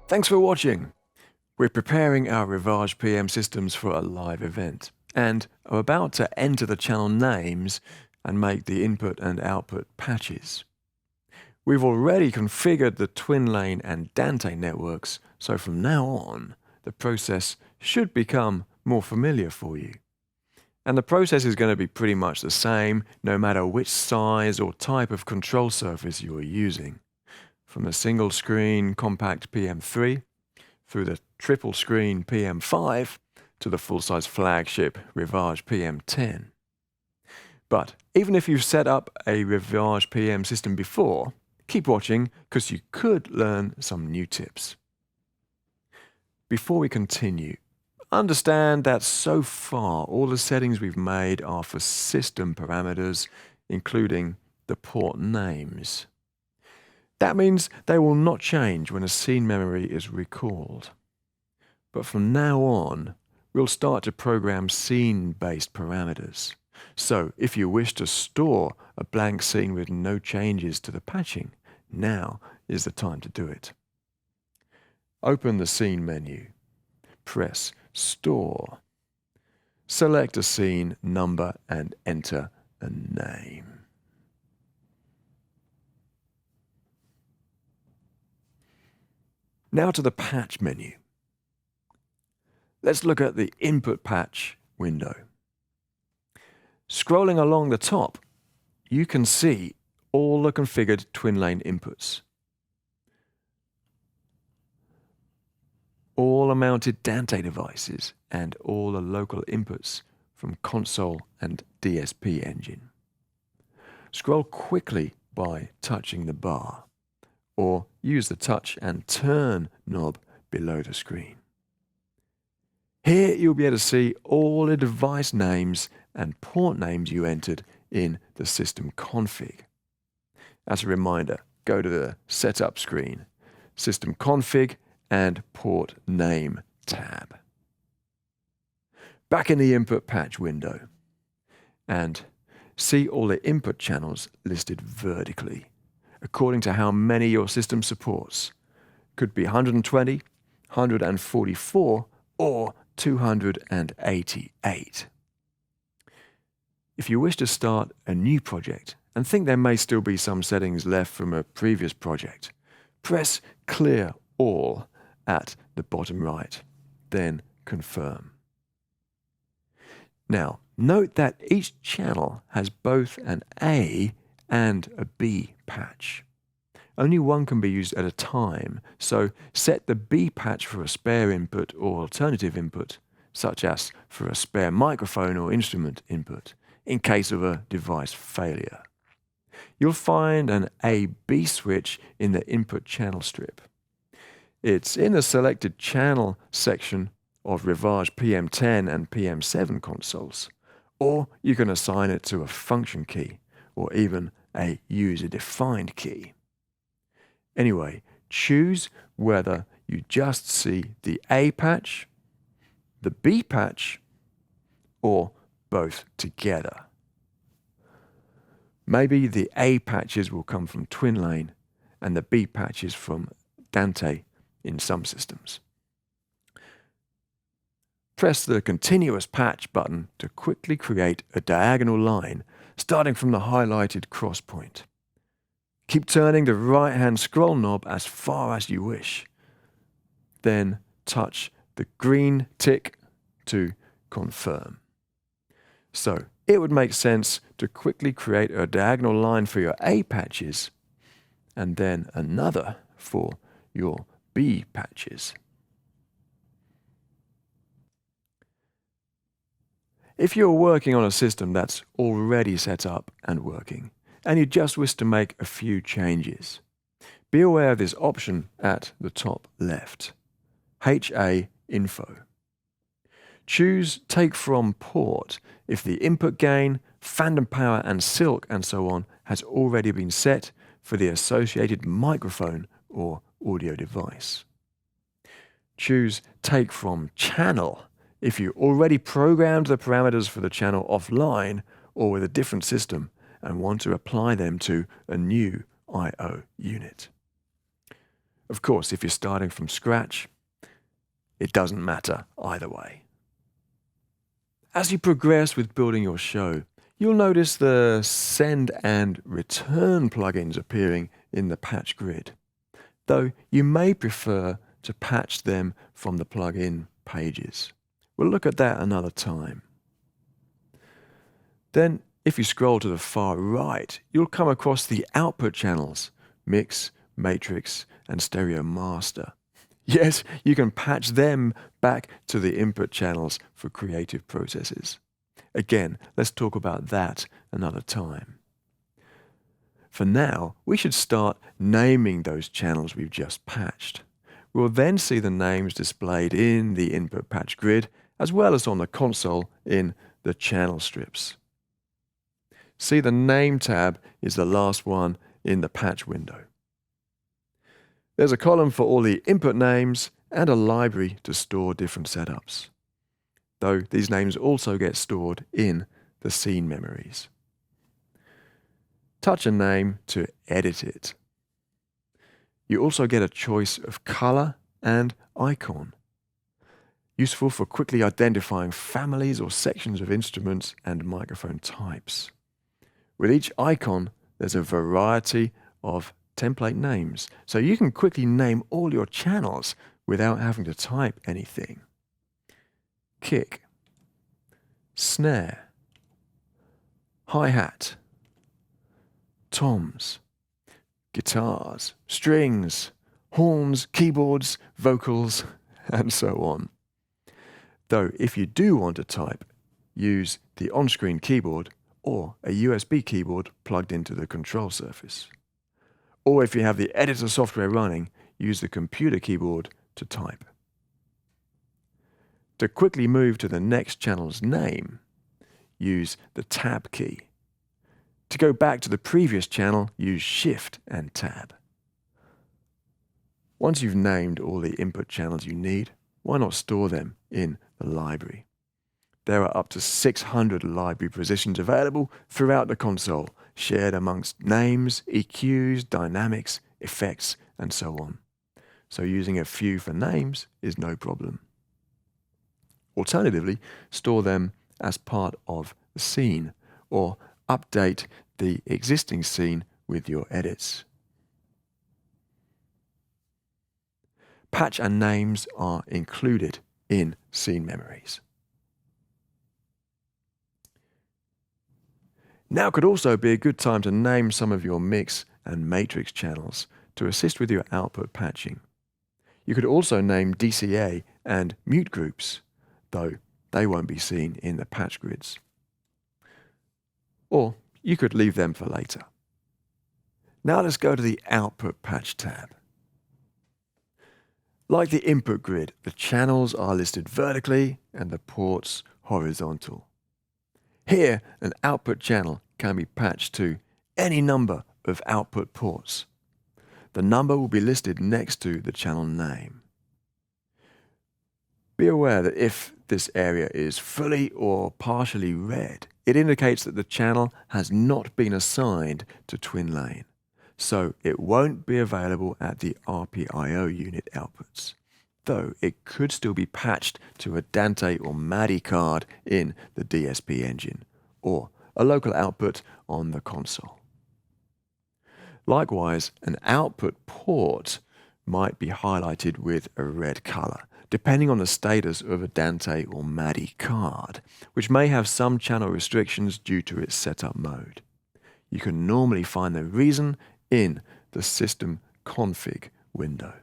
Thanks for watching. We're preparing our RIVAGE PM systems for a live event and are about to enter the channel names and make the input and output patches. We've already configured the twin lane and Dante networks, so from now on, the process should become more familiar for you. And the process is going to be pretty much the same no matter which size or type of control surface you are using. From the single screen compact PM3 through the triple screen PM5 to the full-size flagship RIVAGE PM10. But even if you've set up a RIVAGE PM system before, keep watching because you could learn some new tips. Before we continue, understand that so far all the settings we've made are for system parameters, including the port names. That means they will not change when a scene memory is recalled. But from now on, we'll start to program scene-based parameters. So if you wish to store a blank scene with no changes to the patching, now is the time to do it. Open the scene menu. Press Store. Select a scene number and enter a name. Now to the patch menu. Let's look at the input patch window. Scrolling along the top, you can see all the configured twin lane inputs. All the mounted Dante devices and all the local inputs from console and DSP engine. Scroll quickly by touching the bar, or use the touch and turn knob below the screen. Here you'll be able to see all the device names and port names you entered in the system config. As a reminder, go to the Setup screen, System Config and Port Name tab. Back in the Input Patch window, and see all the input channels listed vertically, according to how many your system supports. Could be 120, 144, or 288. If you wish to start a new project and think there may still be some settings left from a previous project, press Clear All at the bottom right, then Confirm. Now, note that each channel has both an A and a B patch. Only one can be used at a time, so set the B patch for a spare input or alternative input, such as for a spare microphone or instrument input, in case of a device failure. You'll find an A-B switch in the input channel strip. It's in the selected channel section of RIVAGE PM10 and PM7 consoles, or you can assign it to a function key, or even a user-defined key. Anyway, choose whether you just see the A patch, the B patch, or both together. Maybe the A patches will come from twin lane and the B patches from Dante in some systems. Press the Continuous Patch button to quickly create a diagonal line starting from the highlighted cross point. Keep turning the right-hand scroll knob as far as you wish. Then touch the green tick to confirm. So it would make sense to quickly create a diagonal line for your A patches and then another for your B patches. If you're working on a system that's already set up and working, and you just wish to make a few changes, be aware of this option at the top left, HA Info. Choose Take From Port if the input gain, phantom power and silk and so on has already been set for the associated microphone or audio device. Choose Take From Channel if you already programmed the parameters for the channel offline or with a different system and want to apply them to a new I/O unit. Of course, if you're starting from scratch, it doesn't matter either way. As you progress with building your show, you'll notice the send and return plugins appearing in the patch grid, though you may prefer to patch them from the plugin pages. We'll look at that another time. Then, if you scroll to the far right, you'll come across the output channels, mix, matrix, and stereo master. Yes, you can patch them back to the input channels for creative processes. Again, let's talk about that another time. For now, we should start naming those channels we've just patched. We'll then see the names displayed in the input patch grid, as well as on the console in the channel strips. See, the Name tab is the last one in the patch window. There's a column for all the input names and a library to store different setups, though these names also get stored in the scene memories. Touch a name to edit it. You also get a choice of color and icon, useful for quickly identifying families or sections of instruments and microphone types. With each icon, there's a variety of template names, so you can quickly name all your channels without having to type anything. Kick, snare, hi-hat, toms, guitars, strings, horns, keyboards, vocals, and so on. Though if you do want to type, use the on-screen keyboard or a USB keyboard plugged into the control surface. Or if you have the editor software running, use the computer keyboard to type. To quickly move to the next channel's name, use the Tab key. To go back to the previous channel, use Shift and Tab. Once you've named all the input channels you need, why not store them in the library? There are up to 600 library positions available throughout the console, shared amongst names, EQs, dynamics, effects, and so on. So using a few for names is no problem. Alternatively, store them as part of the scene, or update the existing scene with your edits. Patch and names are included in scene memories. Now could also be a good time to name some of your mix and matrix channels to assist with your output patching. You could also name DCA and mute groups, though they won't be seen in the patch grids. Or you could leave them for later. Now let's go to the Output Patch tab. Like the input grid, the channels are listed vertically and the ports horizontal. Here, an output channel can be patched to any number of output ports. The number will be listed next to the channel name. Be aware that if this area is fully or partially red, it indicates that the channel has not been assigned to twin lane, so it won't be available at the RPIO unit outputs, though it could still be patched to a Dante or MADI card in the DSP engine, or a local output on the console. Likewise, an output port might be highlighted with a red color, depending on the status of a Dante or MADI card, which may have some channel restrictions due to its setup mode. You can normally find the reason in the System Config window.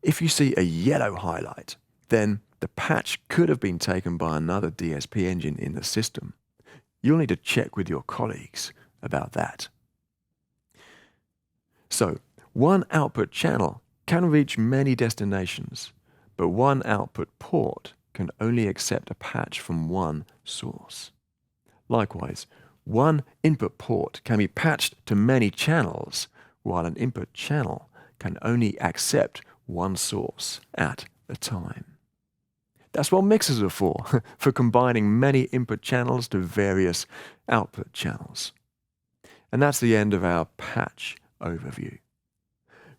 If you see a yellow highlight, then the patch could have been taken by another DSP engine in the system. You'll need to check with your colleagues about that. So, one output channel can reach many destinations, but one output port can only accept a patch from one source. Likewise, one input port can be patched to many channels, while an input channel can only accept one source at a time. That's what mixers are for combining many input channels to various output channels. And that's the end of our patch overview.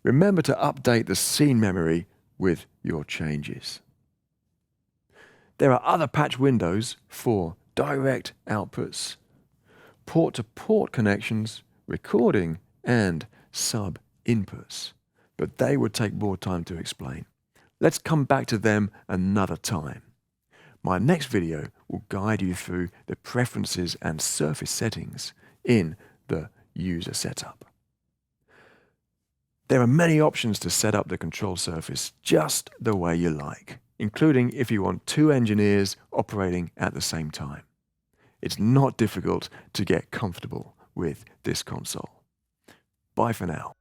Remember to update the scene memory with your changes. There are other patch windows for direct outputs, port-to-port connections, recording, and sub-inputs, but they would take more time to explain. Let's come back to them another time. My next video will guide you through the preferences and surface settings in the user setup. There are many options to set up the control surface just the way you like, including if you want two engineers operating at the same time. It's not difficult to get comfortable with this console. Bye for now.